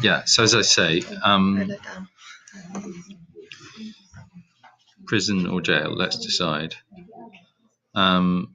Yeah, so as I say, Write it down. prison or jail, let's decide. Have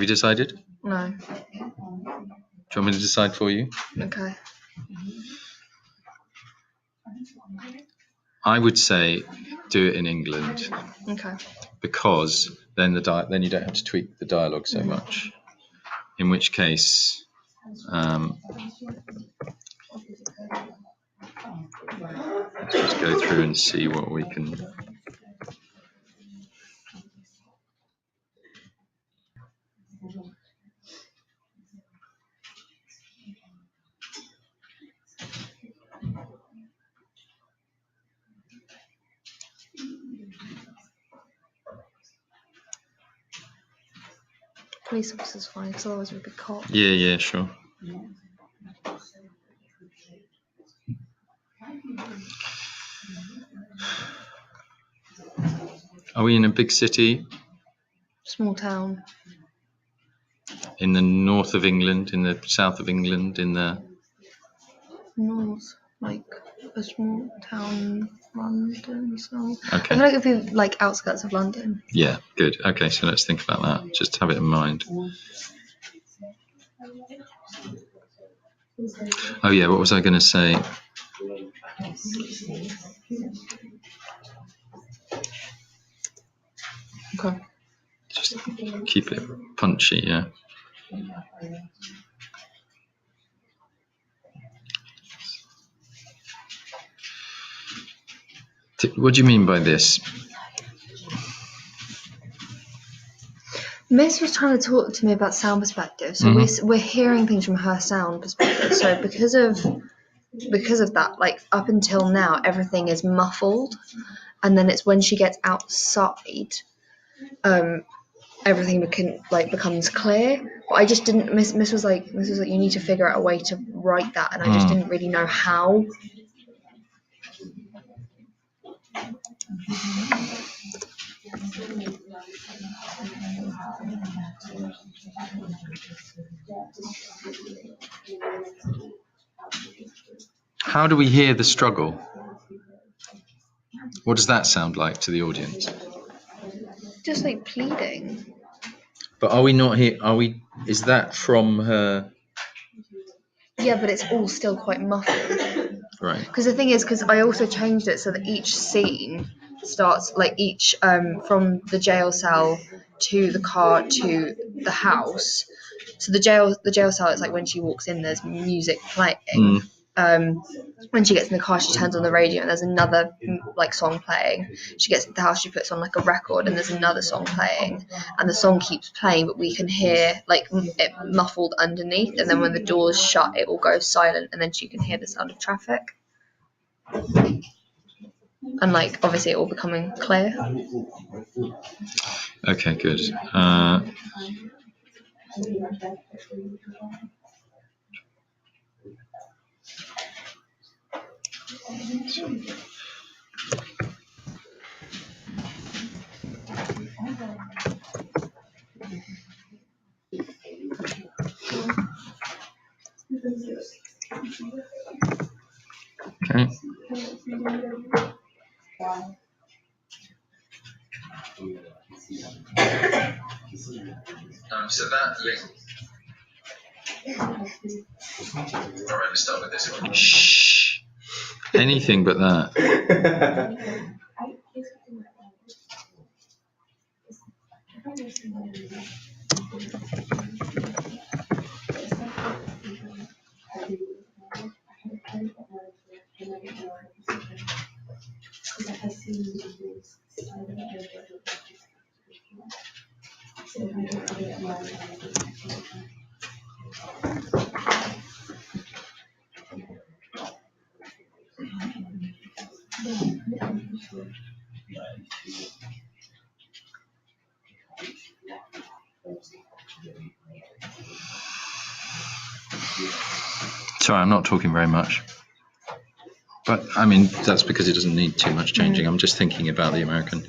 you decided? No. Do you want me to decide for you? Okay. I would say do it in England. Okay. Because then then you don't have to tweak the dialogue so much. In which case, let's just go through and see what we can. Police officer's fine, because otherwise we'd be caught. Yeah, sure. Are we in a big city? Small town. In the north of England, in the south of England, in the North, like a small town, London. So Okay. I feel like it'd be like outskirts of London. Yeah, good. Okay, so let's think about that. Just have it in mind. Oh yeah, what was I going to say? Okay. Just keep it punchy, yeah. What do you mean by this? Miss was trying to talk to me about sound perspective, so we're hearing things from her sound perspective. So because of that, like up until now, everything is muffled, and then it's when she gets outside, everything becomes clear. But I just didn't. Miss was like, you need to figure out a way to write that, and I just didn't really know how. How do we hear the struggle? What does that sound like to the audience? Just like pleading. But are we not here? Is that from her? Yeah, but it's all still quite muffled. Right. Because the thing is, because I also changed it so that each scene starts from the jail cell to the car to the house. So the jail cell is like when she walks in, there's music playing. When she gets in the car, she turns on the radio and there's another song playing. She gets to the house, she puts on like a record and there's another song playing, and the song keeps playing, but we can hear like it muffled underneath. And then when the doors shut, it will go silent, and then she can hear the sound of traffic. And like obviously it all becoming clear. Okay, good. Okay. So that link. All right, let's start with this one. Shh. Anything but that. Sorry, I'm not talking very much. But, I mean, that's because it doesn't need too much changing. I'm just thinking about the American.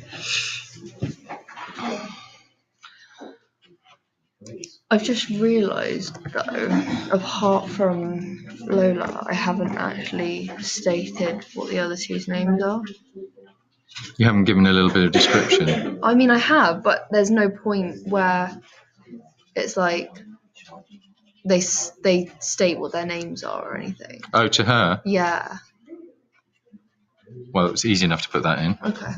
I've just realised, though, apart from Lola, I haven't actually stated what the other two's names are. You haven't given a little bit of description. I mean, I have, but there's no point where it's like they state what their names are or anything. Oh, to her? Yeah. Well, it's easy enough to put that in. Okay.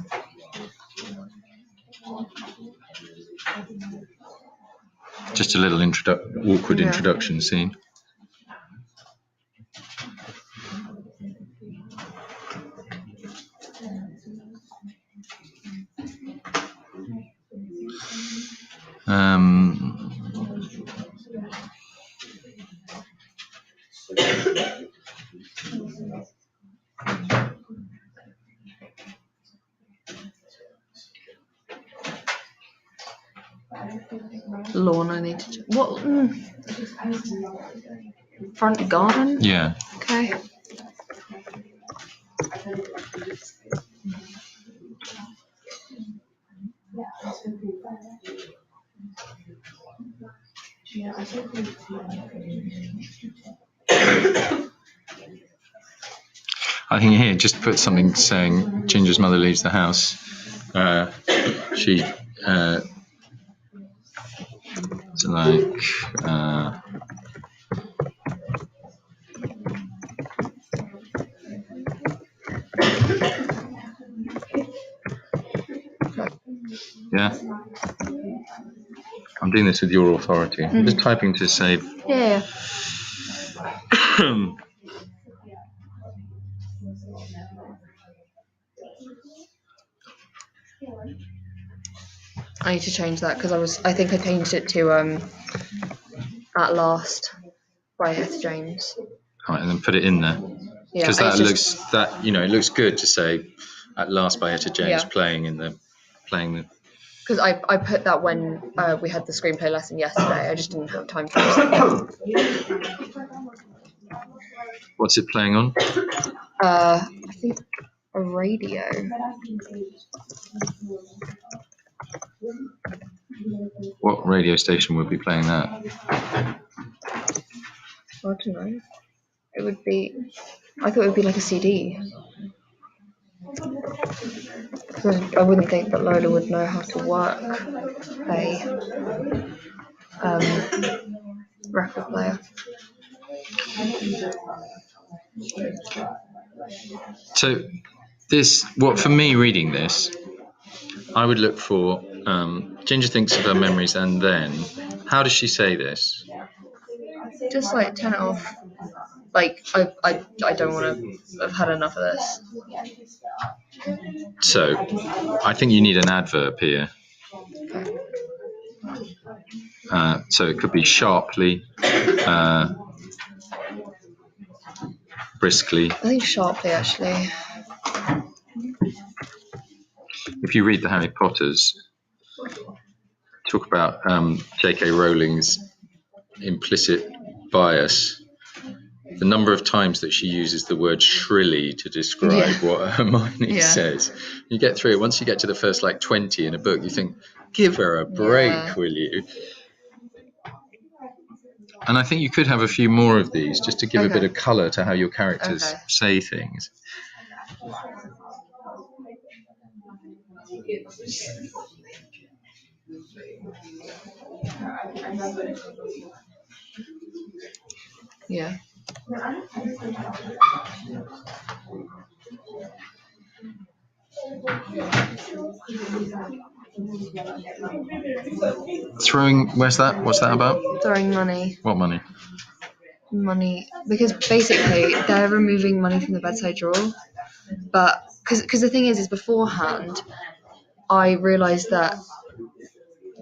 Just a little awkward Yeah. introduction scene. Lawn, I need to. What? Front garden? Yeah. Okay. I think here, just put something saying Ginger's mother leaves the house. She, it's like, yeah. I'm doing this with your authority. I'm just typing to save. Yeah. I need to change that because I think I changed it to At Last by Etta James. Right, and then put it in there. Yeah, Because that it looks good to say At Last by Etta James Yeah. playing the. Because I put that when we had the screenplay lesson yesterday. I just didn't have time to use it. What's it playing on? I think a radio. What radio station would be playing that? I don't know. It would be. I thought it would be like a CD. I wouldn't think that Lola would know how to work a record player. So for me reading this, I would look for Ginger thinks of her memories and then, how does she say this? Just like turn it off. Like I don't want to. I've had enough of this. So I think you need an adverb here. So it could be sharply, briskly. I think sharply actually. If you read the Harry Potters, talk about J.K. Rowling's implicit bias. The number of times that she uses the word shrilly to describe what Hermione says. You get through it. Once you get to the first 20 in a book, you think, give her a break, will you? And I think you could have a few more of these just to give a bit of colour to how your characters say things. Yeah. Where's that? What's that about? Throwing money. What money? Money, because basically they're removing money from the bedside drawer, but because the thing is beforehand I realised that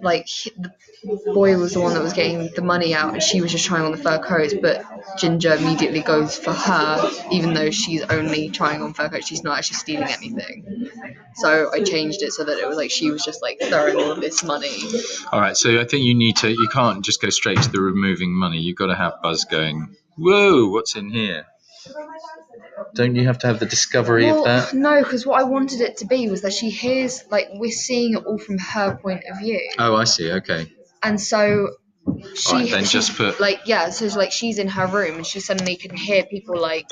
the boy was the one that was getting the money out and she was just trying on the fur coats, but Ginger immediately goes for her even though she's only trying on fur coats. She's not actually stealing anything. So I changed it so that it was she was just throwing all of this money. All right, so I think you can't just go straight to the removing money. You've got to have Buzz going, whoa, what's in here? Don't you have to have the discovery of that? No, because what I wanted it to be was that she hears, we're seeing it all from her point of view. Oh, I see, okay. And so she Alright, then she's just put like, yeah, so it's like she's in her room and she suddenly can hear people like